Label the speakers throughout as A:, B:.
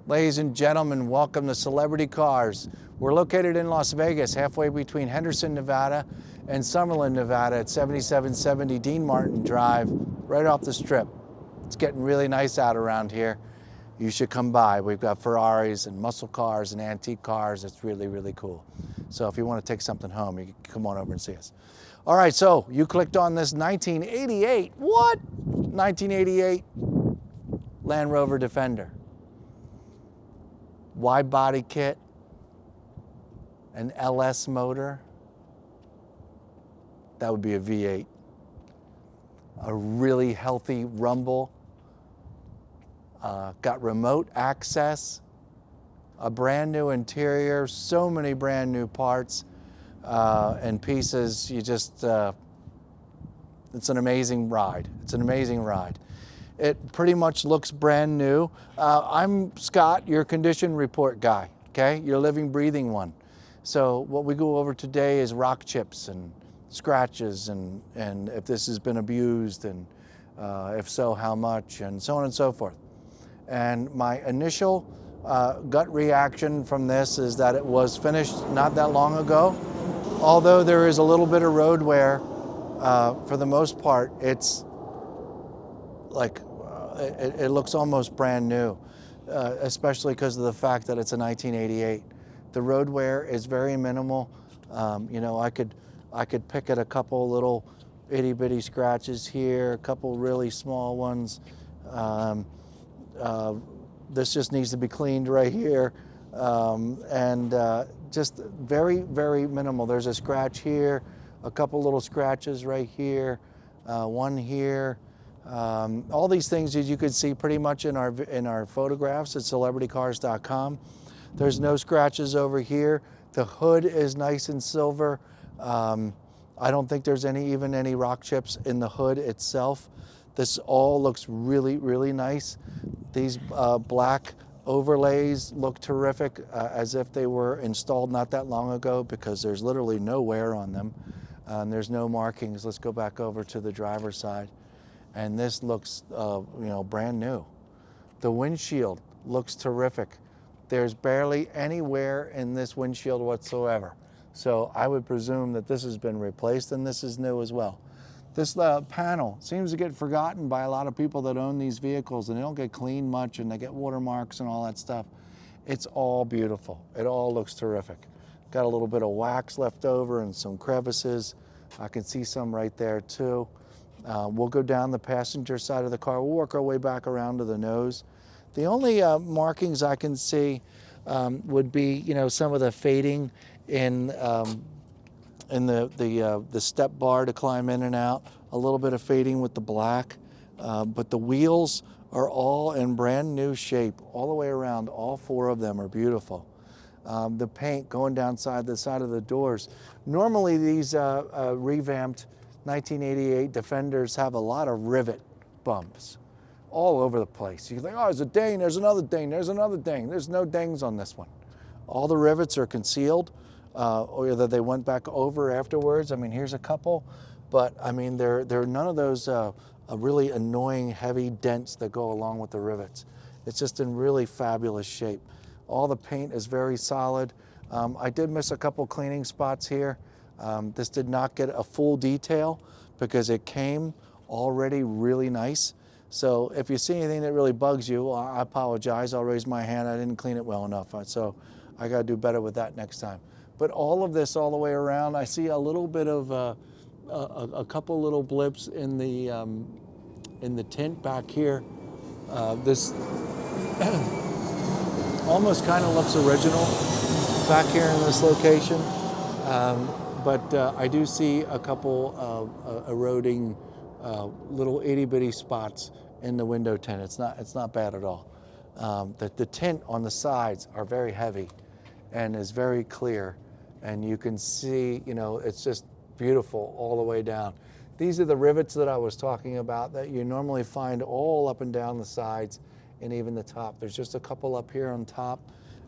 A: Ladies and gentlemen, welcome to Celebrity Cars. We're located in Las Vegas, halfway between Henderson, Nevada and Summerlin, Nevada at 7770 Dean Martin Drive, right off the strip. It's getting really nice out around here. You should come by. We've got Ferraris and muscle cars and antique cars. It's really, really cool. So if you want to take something home, you can come on over and see us. All right, so you clicked on this 1988, what? 1988 Land Rover Defender. Wide body kit, an LS motor, that would be a V8. A really healthy rumble, got remote access, a brand new interior, so many brand new parts and pieces. You just, it's an amazing ride. It's an amazing ride. It pretty much looks brand new. I'm Scott, your condition report guy, okay? Your living, breathing one. So what we go over today is rock chips and scratches and if this has been abused and if so, how much, and so on and so forth. And my initial gut reaction from this is that it was finished not that long ago. Although there is a little bit of road wear, for the most part, it's like, it looks almost brand new, especially because of the fact that it's a 1988. The road wear is very minimal. You know, I could pick at a couple little itty bitty scratches here, a couple really small ones. This just needs to be cleaned right here. Just very, very minimal. There's a scratch here, a couple little scratches right here, one here. All these things as you could see pretty much in our photographs at celebritycars.com. There's no scratches over here. The hood is nice and silver. I don't think there's even any rock chips in the hood itself. This all looks really, really nice. These black overlays look terrific, as if they were installed not that long ago, because there's literally no wear on them. There's no markings. Let's go back over to the driver's side. And this looks, you know, brand new. The windshield looks terrific. There's barely any wear in this windshield whatsoever. So I would presume that this has been replaced and this is new as well. This panel seems to get forgotten by a lot of people that own these vehicles, and they don't get cleaned much and they get watermarks and all that stuff. It's all beautiful. It all looks terrific. Got a little bit of wax left over and some crevices. I can see some right there too. We'll go down the passenger side of the car. We'll work our way back around to the nose. The only markings I can see would be, you know, some of the fading in the step bar to climb in and out. A little bit of fading with the black, but the wheels are all in brand new shape all the way around. All four of them are beautiful. The paint going down the side of the doors. Normally these revamped 1988 Defenders have a lot of rivet bumps all over the place. You think, oh, there's a ding, there's another ding, there's another ding. There's no dings on this one. All the rivets are concealed, or either they went back over afterwards. I mean, here's a couple, but I mean, there are none of those really annoying heavy dents that go along with the rivets. It's just in really fabulous shape. All the paint is very solid. I did miss a couple cleaning spots here. This did not get a full detail because it came already really nice. So if you see anything that really bugs you, I apologize. I'll raise my hand. I didn't clean it well enough. So I got to do better with that next time. But all of this all the way around, I see a little bit of a couple little blips in the tint back here. This almost kind of looks original back here in this location. But I do see a couple eroding little itty bitty spots in the window tint. It's not bad at all. The tint on the sides are very heavy and is very clear, and you can see, you know, it's just beautiful all the way down. These are the rivets that I was talking about that you normally find all up and down the sides and even the top. There's just a couple up here on top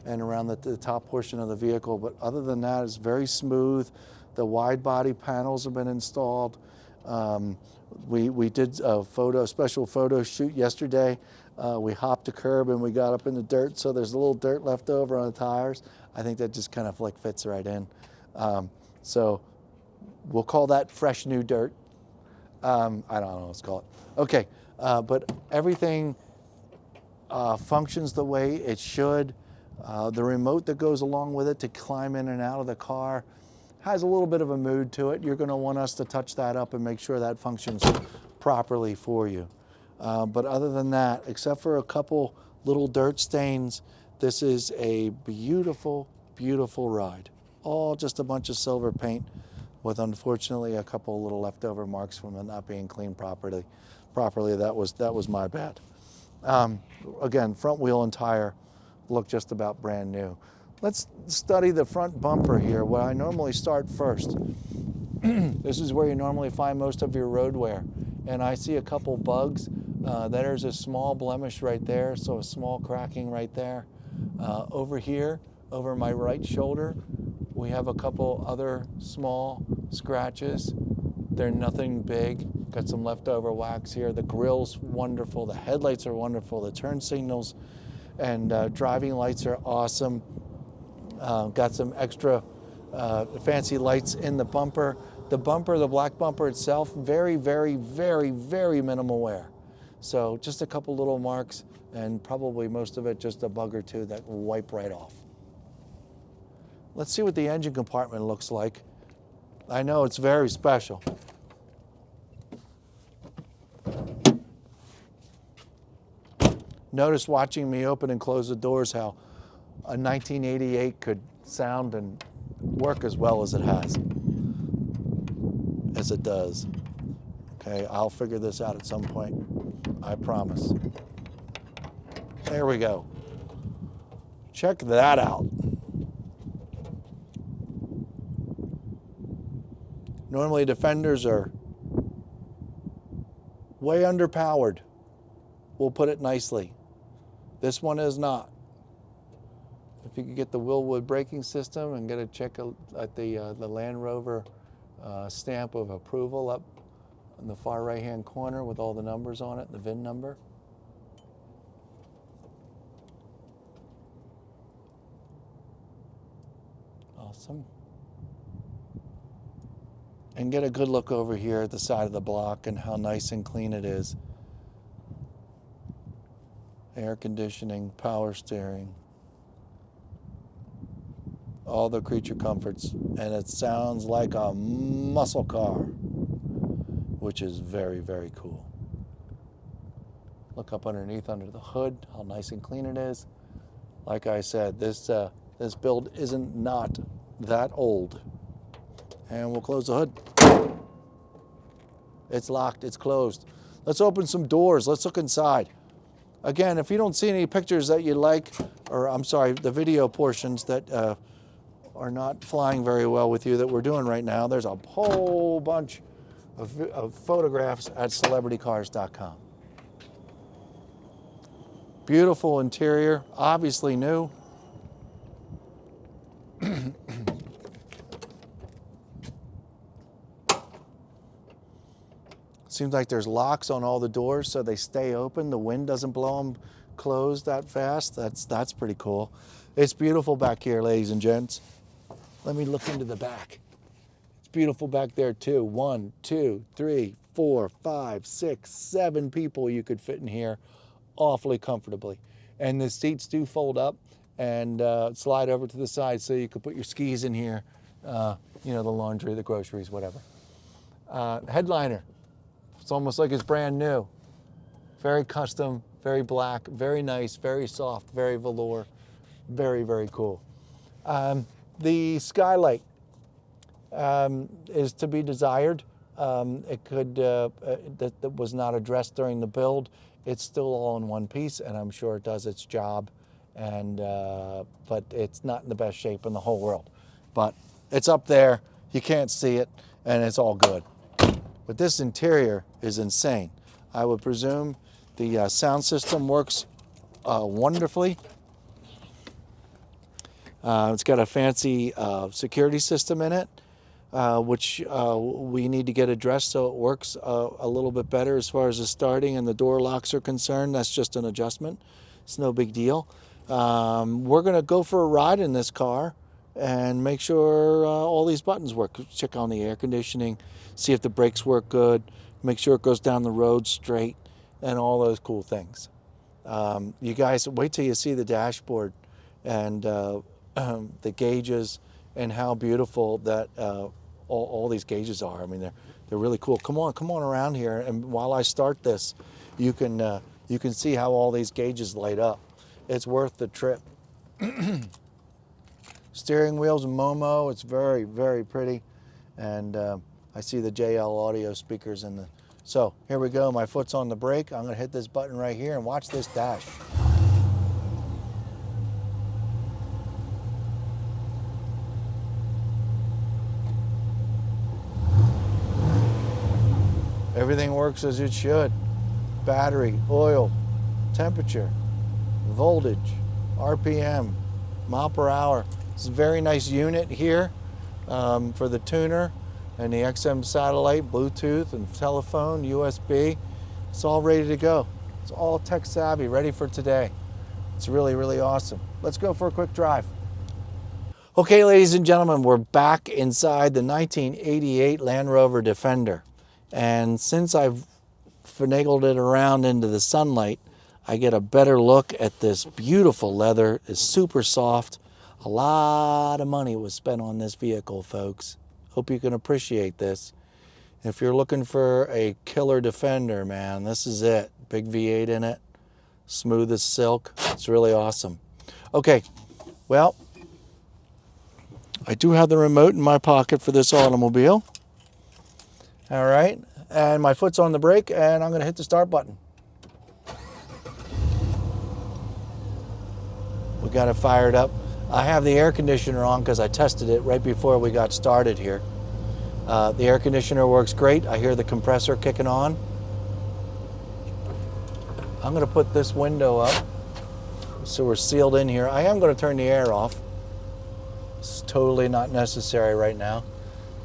A: and around the top portion of the vehicle, but other than that, it's very smooth. The wide body panels have been installed. We did a special photo shoot yesterday We hopped a curb and we got up in the dirt, so there's a little dirt left over on the tires. I think that just kind of like fits right in. So we'll call that fresh new dirt. I don't know what to call it. Okay, but everything functions the way it should. The remote that goes along with it to climb in and out of the car has a little bit of a mood to it. You're going to want us to touch that up and make sure that functions properly for you. But other than that, except for a couple little dirt stains, this is a beautiful, beautiful ride. All just a bunch of silver paint with, unfortunately, a couple little leftover marks from it not being cleaned properly. That was my bad. Again, front wheel and tire look just about brand new. Let's study the front bumper here, where I normally start first. This is where you normally find most of your road wear. And I see a couple bugs. There's a small blemish right there, so a small cracking right there. Over here, over my right shoulder, we have a couple other small scratches. They're nothing big. Got some leftover wax here. The grill's wonderful. The headlights are wonderful. The turn signals and driving lights are awesome. Got some extra fancy lights in the bumper. The bumper, the black bumper itself, very, very, very, very minimal wear. So just a couple little marks, and probably most of it just a bug or two that will wipe right off. Let's see what the engine compartment looks like. I know it's very special. Notice watching me open and close the doors how a 1988 could sound and work as well as it has, as it does. Okay, I'll figure this out at some point, I promise. There we go. Check that out. Normally Defenders are way underpowered. We'll put it nicely. This one is not. If you could get the Willwood braking system and get a check at the Land Rover stamp of approval up in the far right-hand corner with all the numbers on it, the VIN number. Awesome. And get a good look over here at the side of the block and how nice and clean it is. Air conditioning, power steering, all the creature comforts, and it sounds like a muscle car, which is very, very cool. Look up underneath under the hood, how nice and clean it is. Like I said, this build isn't not that old. And we'll close the hood. It's locked, it's closed. Let's open some doors, let's look inside. Again, if you don't see any pictures that you like, or I'm sorry, the video portions that are not flying very well with you that we're doing right now, there's a whole bunch of photographs at celebritycars.com. Beautiful interior, obviously new. Seems like there's locks on all the doors so they stay open. The wind doesn't blow them closed that fast. That's pretty cool. It's beautiful back here, ladies and gents. Let me look into the back. It's beautiful back there too. 1, 2, 3, 4, 5, 6, 7 people you could fit in here awfully comfortably. And the seats do fold up and slide over to the side so you could put your skis in here, you know, the laundry, the groceries, whatever. Headliner. It's almost like it's brand new. Very custom, very black, very nice, very soft, very velour, very, very cool. The skylight is to be desired. It could, that was not addressed during the build. It's still all in one piece, and I'm sure it does its job. And but it's not in the best shape in the whole world. But it's up there, you can't see it, and it's all good. But this interior is insane. I would presume the sound system works wonderfully. It's got a fancy security system in it. which we need to get addressed so it works a little bit better as far as the starting and the door locks are concerned. That's just an adjustment. It's no big deal. We're going to go for a ride in this car and make sure all these buttons work. Check on the air conditioning, see if the brakes work good, make sure it goes down the road straight, and all those cool things. You guys, wait till you see the dashboard and the gauges and how beautiful that all these gauges are. I mean, they're really cool. Come on around here, and while I start this, you can see how all these gauges light up. It's worth the trip. Steering wheel's Momo. It's very, very pretty, and I see the JL audio speakers in the. So here we go. My foot's on the brake. I'm going to hit this button right here and watch this dash. Everything works as it should. Battery, oil, temperature, voltage, RPM, mile per hour. It's a very nice unit here for the tuner and the XM satellite, Bluetooth and telephone, USB. It's all ready to go. It's all tech savvy, ready for today. It's really, really awesome. Let's go for a quick drive. Okay, ladies and gentlemen, we're back inside the 1988 Land Rover Defender. And since I've finagled it around into the sunlight, I get a better look at this beautiful leather. It's super soft. A lot of money was spent on this vehicle, folks. Hope you can appreciate this. If you're looking for a killer Defender, man, this is it. Big V8 in it, smooth as silk. It's really awesome. Okay, well, I do have the remote in my pocket for this automobile. All right, and my foot's on the brake, and I'm going to hit the start button. We got it fired up. I have the air conditioner on because I tested it right before we got started here. The air conditioner works great. I hear the compressor kicking on. I'm going to put this window up so we're sealed in here. I am going to turn the air off. It's totally not necessary right now.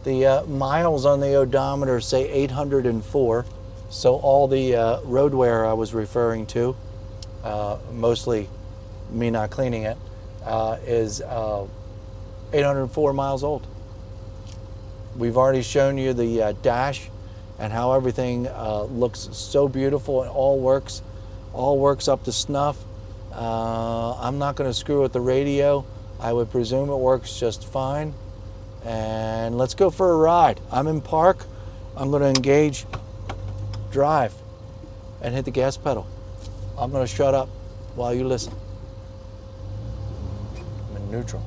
A: The miles on the odometer say 804, so all the road wear I was referring to, mostly me not cleaning it, is 804 miles old. We've already shown you the dash and how everything looks so beautiful and all works up to snuff. I'm not going to screw with the radio. I would presume it works just fine. And let's go for a ride. I'm in park. I'm going to engage drive and hit the gas pedal. I'm going to shut up while you listen. I'm in neutral.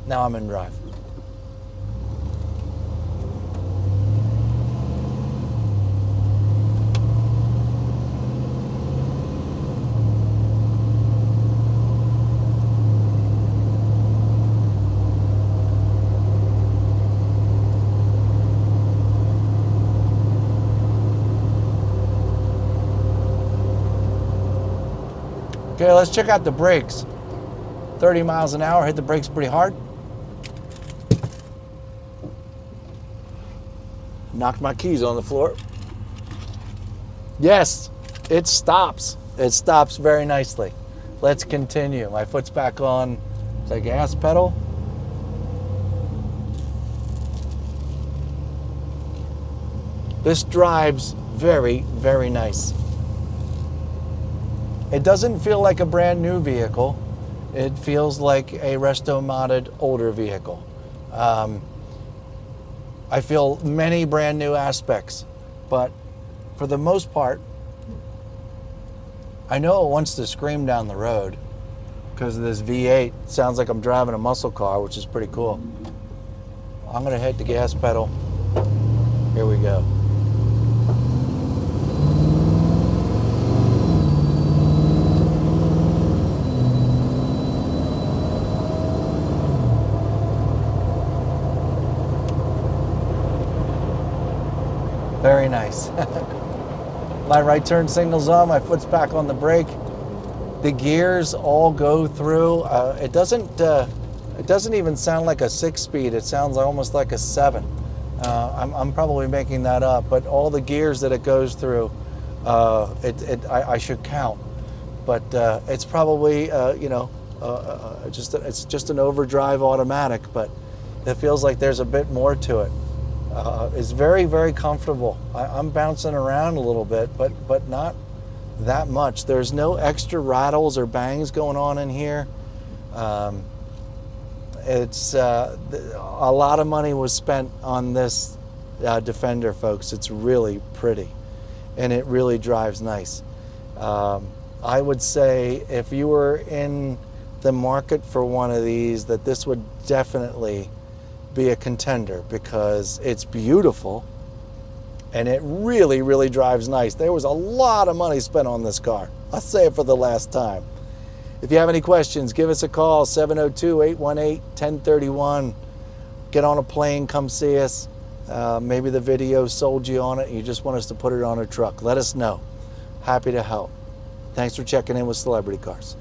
A: Now I'm in drive. Okay, let's check out the brakes. 30 miles an hour, hit the brakes pretty hard. Knocked my keys on the floor. Yes, it stops. It stops very nicely. Let's continue. My foot's back on the gas pedal. This drives very, very nice. It doesn't feel like a brand new vehicle. It feels like a resto-modded older vehicle. I feel many brand new aspects, but for the most part, I know it wants to scream down the road because of this V8. It sounds like I'm driving a muscle car, which is pretty cool. I'm gonna hit the gas pedal. Here we go. Very nice. My right turn signal's on, my foot's back on the brake. The gears all go through. It doesn't It doesn't even sound like a 6-speed. It sounds almost like a 7. I'm probably making that up, but all the gears that it goes through, I should count. But it's probably, it's just an overdrive automatic, but it feels like there's a bit more to it. It's very, very comfortable. I'm bouncing around a little bit, but not that much. There's no extra rattles or bangs going on in here. It's a lot of money was spent on this Defender, folks. It's really pretty, and it really drives nice. I would say if you were in the market for one of these, that this would definitely be a contender, because it's beautiful and it really, really drives nice. There was a lot of money spent on this car. I'll say it for the last time. If you have any questions, give us a call, 702-818-1031. Get on a plane, come see us. Maybe the video sold you on it and you just want us to put it on a truck. Let us know. Happy to help. Thanks for checking in with Celebrity Cars.